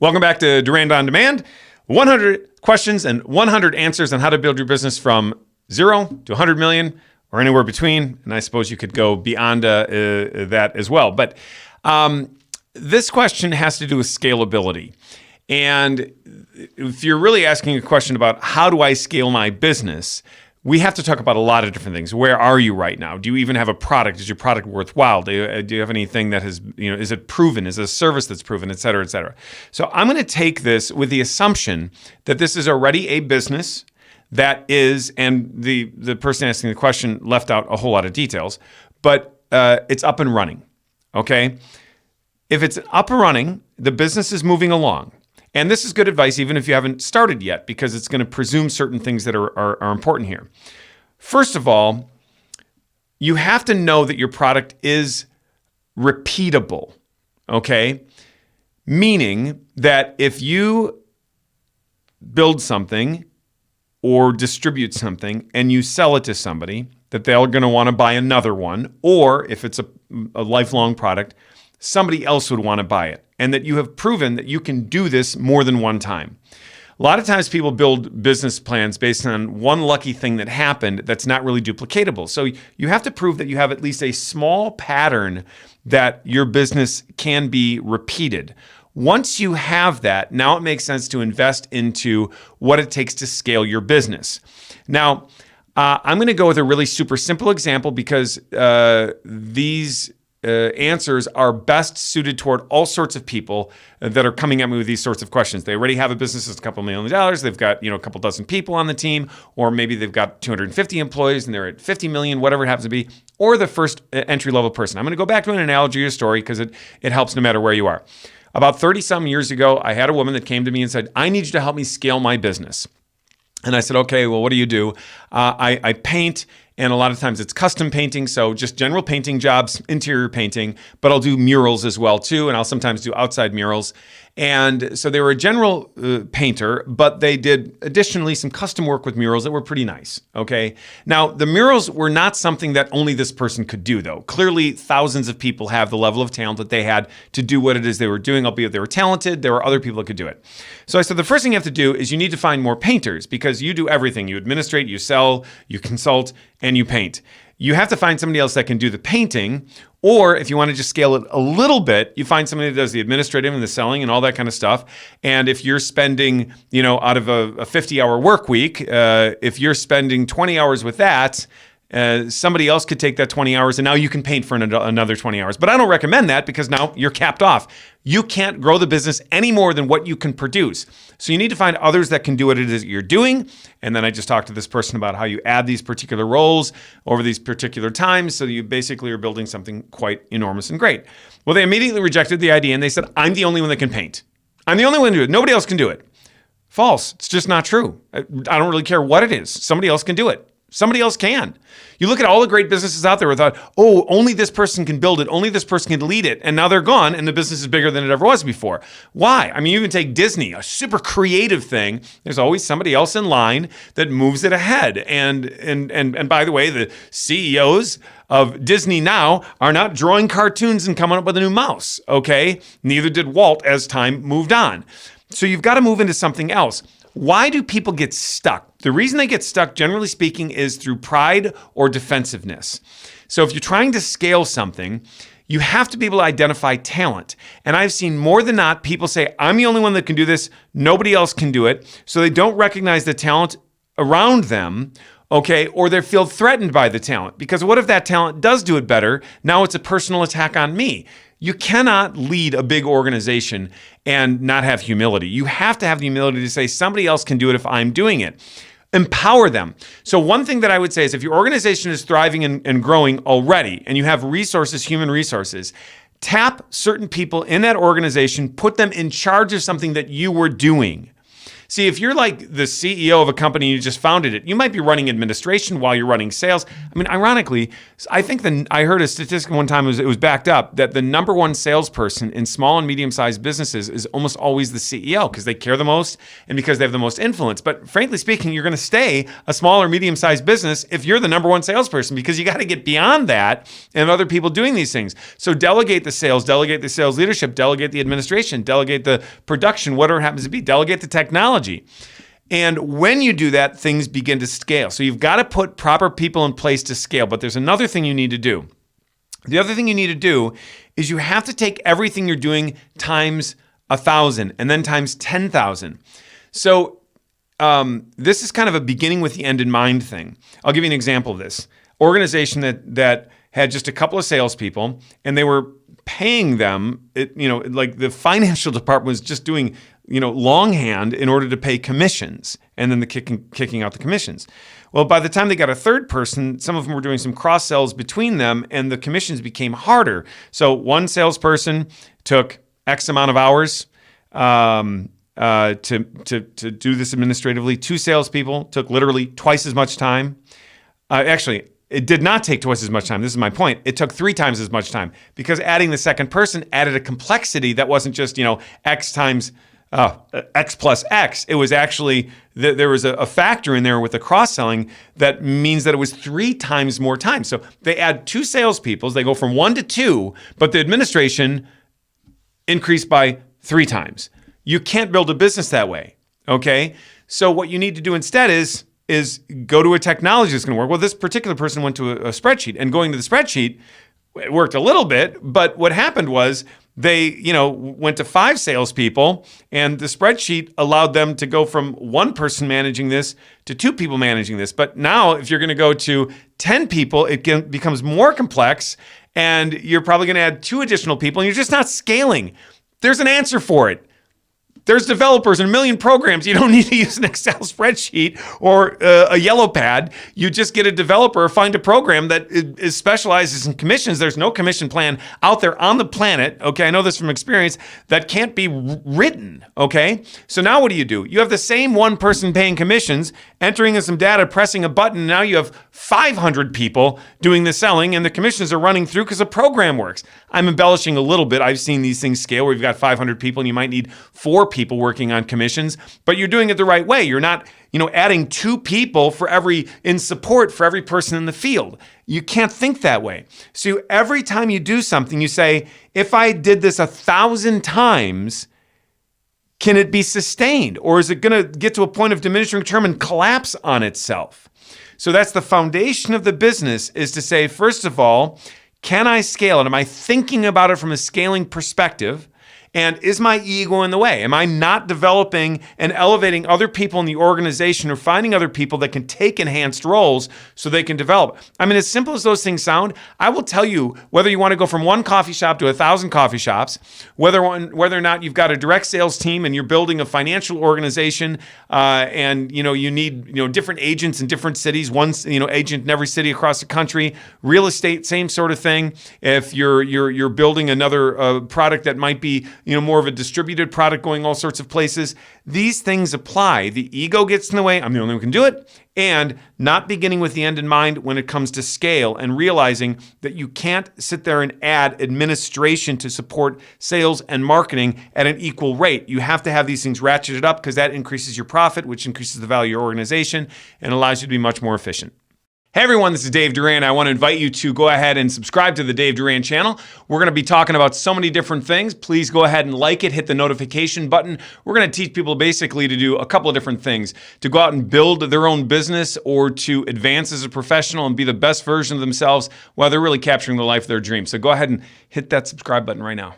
Welcome back to Durand On Demand. 100 questions and 100 answers on how to build your business from 0 to 100 million or anywhere between. And I suppose you could go beyond that as well. But this question has to do with scalability. And if you're really asking a question about how do I scale my business, we have to talk about a lot of different things. Where are you right now? Do you even have a product? Is your product worthwhile? Do you have anything that has, is it proven? Is it a service that's proven, et cetera, et cetera? So I'm going to take this with the assumption that this is already a business that is, and the person asking the question left out a whole lot of details, but it's up and running, okay? If it's up and running, the business is moving along. And this is good advice even if you haven't started yet, because it's going to presume certain things that are important here. First of all, you have to know that your product is repeatable, okay? Meaning that if you build something or distribute something and you sell it to somebody, that they're going to want to buy another one, or if it's a lifelong product, somebody else would want to buy it, and that you have proven that you can do this more than one time. A lot of times people build business plans based on one lucky thing that happened that's not really duplicatable. So you have to prove that you have at least a small pattern that your business can be repeated. Once you have that, now it makes sense to invest into what it takes to scale your business. Now, I'm going to go with a really super simple example because these answers are best suited toward all sorts of people that are coming at me with these sorts of questions. They already have a business that's a couple $1 million. They've got, a couple dozen people on the team, or maybe they've got 250 employees and they're at 50 million, whatever it happens to be, or the first entry-level person. I'm going to go back to an analogy or story because it helps no matter where you are. About 30-some years ago, I had a woman that came to me and said, I need you to help me scale my business. And I said, okay, well, what do you do? I paint, and a lot of times it's custom painting, so just general painting jobs, interior painting, but I'll do murals as well too, and I'll sometimes do outside murals. And so they were a general painter, but they did additionally some custom work with murals that were pretty nice, okay? Now, the murals were not something that only this person could do, though. Clearly, thousands of people have the level of talent that they had to do what it is they were doing, albeit they were talented. There were other people that could do it. So I said, the first thing you have to do is you need to find more painters, because you do everything. You administrate, you sell, you consult, and you paint. You have to find somebody else that can do the painting, or if you want to just scale it a little bit, you find somebody that does the administrative and the selling and all that kind of stuff. And if you're spending, out of a 50-hour work week, if you're spending 20 hours with that, somebody else could take that 20 hours and now you can paint for another 20 hours. But I don't recommend that because now you're capped off. You can't grow the business any more than what you can produce. So you need to find others that can do what it is that you're doing. And then I just talked to this person about how you add these particular roles over these particular times. So you basically are building something quite enormous and great. Well, they immediately rejected the idea and they said, I'm the only one that can paint. I'm the only one to do it. Nobody else can do it. False. It's just not true. I don't really care what it is. Somebody else can do it. Somebody else can. You look at all the great businesses out there where thought, oh, only this person can build it, only this person can lead it, and now they're gone and the business is bigger than it ever was before. Why? I mean, you can take Disney, a super creative thing. There's always somebody else in line that moves it ahead. And by the way, the CEOs of Disney now are not drawing cartoons and coming up with a new mouse, okay? Neither did Walt as time moved on. So you've got to move into something else. Why do people get stuck? The reason they get stuck, generally speaking, is through pride or defensiveness. So if you're trying to scale something, you have to be able to identify talent. And I've seen more than not people say, I'm the only one that can do this. Nobody else can do it. So they don't recognize the talent around them, okay, or they feel threatened by the talent. Because what if that talent does do it better? Now it's a personal attack on me. You cannot lead a big organization and not have humility. You have to have the humility to say somebody else can do it if I'm doing it. Empower them. So one thing that I would say is if your organization is thriving and growing already and you have resources, human resources, tap certain people in that organization, put them in charge of something that you were doing. See, if you're like the CEO of a company and you just founded it, you might be running administration while you're running sales. I mean, ironically, I think I heard a statistic one time, it was backed up, that the number one salesperson in small and medium-sized businesses is almost always the CEO because they care the most and because they have the most influence. But frankly speaking, you're going to stay a small or medium-sized business if you're the number one salesperson, because you got to get beyond that and other people doing these things. So delegate the sales leadership, delegate the administration, delegate the production, whatever it happens to be, delegate the technology. And when you do that, things begin to scale. So you've got to put proper people in place to scale. But there's another thing you need to do. The other thing you need to do is you have to take everything you're doing times 1,000 and then times 10,000. So this is kind of a beginning with the end in mind thing. I'll give you an example of this. Organization that had just a couple of salespeople, and they were paying them, like the financial department was just doing, longhand in order to pay commissions, and then the kicking out the commissions. Well, by the time they got a third person, some of them were doing some cross sells between them, and the commissions became harder. So one salesperson took X amount of hours to do this administratively. Two salespeople took literally twice as much time. Actually, it did not take twice as much time. This is my point. It took 3 times as much time because adding the second person added a complexity that wasn't just, X times X plus X. It was actually, there was a factor in there with the cross-selling that means that it was 3 times more time. So they add 2 salespeople. They go from 1 to 2, but the administration increased by 3 times. You can't build a business that way, okay? So what you need to do instead is go to a technology that's going to work. Well, this particular person went to a spreadsheet, and going to the spreadsheet, it worked a little bit, but what happened was they, went to 5 salespeople, and the spreadsheet allowed them to go from 1 person managing this to 2 people managing this. But now, if you're going to go to 10 people, it becomes more complex, and you're probably going to add 2 additional people, and you're just not scaling. There's an answer for it. There's developers and a million programs. You don't need to use an Excel spreadsheet or a yellow pad. You just get a developer or find a program that specializes in commissions. There's no commission plan out there on the planet, okay? I know this from experience, that can't be written, okay? So now what do? You have the same 1 person paying commissions, entering in some data, pressing a button, and now you have 500 people doing the selling, and the commissions are running through because the program works. I'm embellishing a little bit. I've seen these things scale where you've got 500 people and you might need 4 people working on commissions, but you're doing it the right way. You're not, adding 2 people in support for every person in the field. You can't think that way. So every time you do something, you say, if I did this 1,000 times, can it be sustained? Or is it going to get to a point of diminishing return and collapse on itself? So that's the foundation of the business, is to say, first of all, can I scale it? Am I thinking about it from a scaling perspective? And is my ego in the way? Am I not developing and elevating other people in the organization or finding other people that can take enhanced roles so they can develop? I mean, as simple as those things sound, I will tell you whether you want to go from 1 coffee shop to 1,000 coffee shops, whether or not you've got a direct sales team and you're building a financial organization, and you need different agents in different cities, one agent in every city across the country. Real estate, same sort of thing. If you're building another product that might be more of a distributed product going all sorts of places. These things apply. The ego gets in the way. I'm the only one who can do it. And not beginning with the end in mind when it comes to scale, and realizing that you can't sit there and add administration to support sales and marketing at an equal rate. You have to have these things ratcheted up because that increases your profit, which increases the value of your organization and allows you to be much more efficient. Hey everyone, this is Dave Duran. I want to invite you to go ahead and subscribe to the Dave Duran channel. We're going to be talking about so many different things. Please go ahead and like it, hit the notification button. We're going to teach people basically to do a couple of different things: to go out and build their own business, or to advance as a professional and be the best version of themselves while they're really capturing the life of their dreams. So go ahead and hit that subscribe button right now.